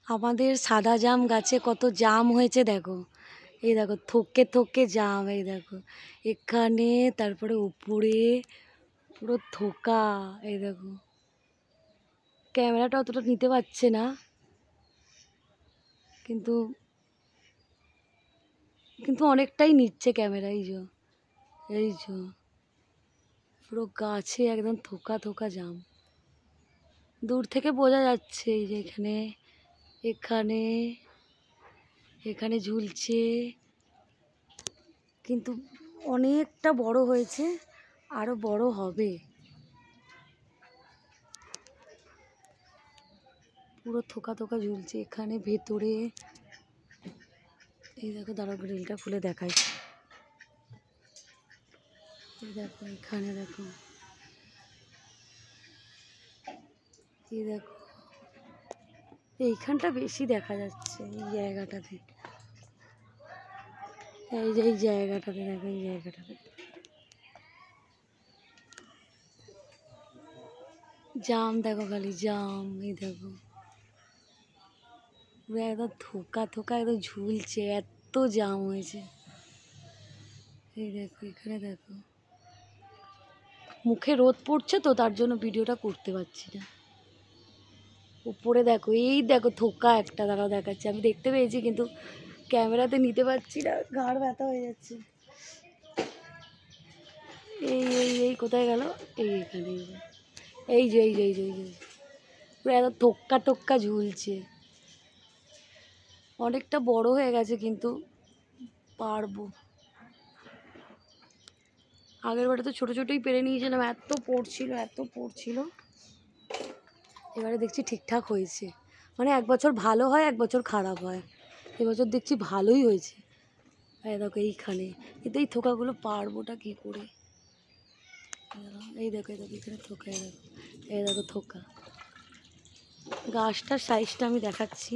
আমাদের সাদা জাম গাছে কত জাম হয়েছে দেখো, এই দেখো থোকে থোকে জাম, এই দেখো এখানে, তারপরে উপরে পুরো থোকা। এই দেখো ক্যামেরাটা অতটা নিতে পারছে না, কিন্তু কিন্তু অনেকটাই নিচ্ছে ক্যামেরা। এই যে পুরো গাছে একদম থোকা থোকা জাম, দূর থেকে বোঝা যাচ্ছে। এই যে এখানে এখানে এখানে ঝুলছে, কিন্তু অনেকটা বড় হয়েছে, আরো বড় হবে। পুরো থোকা থোকা ঝুলছে এখানে ভেতরে। এই দেখো, দাঁড়াও গ্রিলটা খুলে দেখাই। এই দেখো এখানে দেখো, এই দেখো এইখানটা বেশি দেখা যাচ্ছে, এই জায়গাটাতে, এই যে এই জায়গাটাতে দেখো, এই জায়গাটাতে জাম দেখো, খালি জাম। এই দেখো পুরো একদম থোকা থোকা একদম ঝুলছে, এত জাম হয়েছে। এই দেখো এখানে দেখো, মুখে রোদ পড়ছে তো তার জন্য ভিডিওটা করতে পারছি না। উপরে দেখো, এই দেখো থোকা একটা, দাঁড়াও দেখাচ্ছে, আমি দেখতে পেয়েছি কিন্তু ক্যামেরাতে নিতে পারছি না, ঘাড় ব্যথা হয়ে যাচ্ছে। এই এই এই কোথায় গেল, এই এখানে, এই যে এই যে এই যে এই যে পুরো এত থোক্কা থোক্কা ঝুলছে, অনেকটা বড় হয়ে গেছে, কিন্তু পারবো। আগের বারে তো ছোটো ছোটোই পেরে নিয়েছিলাম, এত পড়ছিল। এবারে দেখছি ঠিকঠাক হয়েছে, মানে এক বছর ভালো হয় এক বছর খারাপ হয়, এবছর দেখছি ভালোই হয়েছে। এই দেখো এইখানে, কিন্তু এই থোকাগুলো পারবোটা কী করে। এই দেখো এখানে থোকা, এই দেখো থোকা। গাছটার সাইজটা আমি দেখাচ্ছি,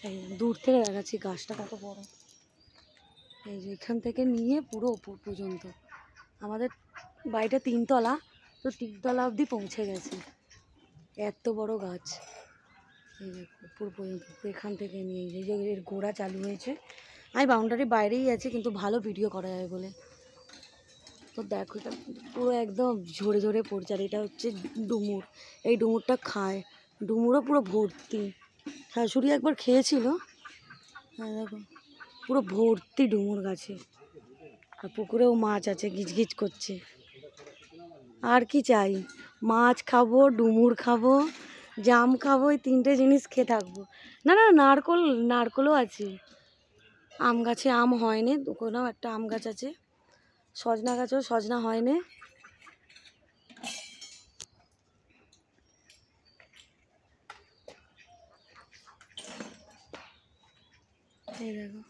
এই দূর থেকে দেখাচ্ছি গাছটা কত বড়। এই যে এখান থেকে নিয়ে পুরো ওপর পর্যন্ত, আমাদের বাড়িটা 3 তলা, তো 3 তলা অবধি পৌঁছে গেছে, এত বড় গাছ। এই দেখো উপর পর্যন্ত, এখান থেকে নিয়ে এই যে এর গোড়া চালু হয়েছে। আমি বাউন্ডারির বাইরেই আছি, কিন্তু ভালো ভিডিও করা যায় বলে। তো দেখো এটা পুরো একদম ঝরে ঝরে পড়ছে, আর এটা হচ্ছে ডুমুর। এই ডুমুরটা খায়, ডুমুরও পুরো ভর্তি, শাশুড়ি একবার খেয়েছিল। হ্যাঁ দেখো পুরো ভর্তি ডুমুর গাছে, আর পুকুরেও মাছ আছে, গিজগিজ করছে। আর কি চাই, মাছ খাবো, ডুমুর খাবো, জাম খাবো, এই 3টে জিনিস খেয়ে থাকবো। না না, নারকলও আছে, আম গাছে আম হয়নি, ওখানেও একটা আম গাছ আছে, সজনা গাছেও সজনা হয়নি। এই দেখো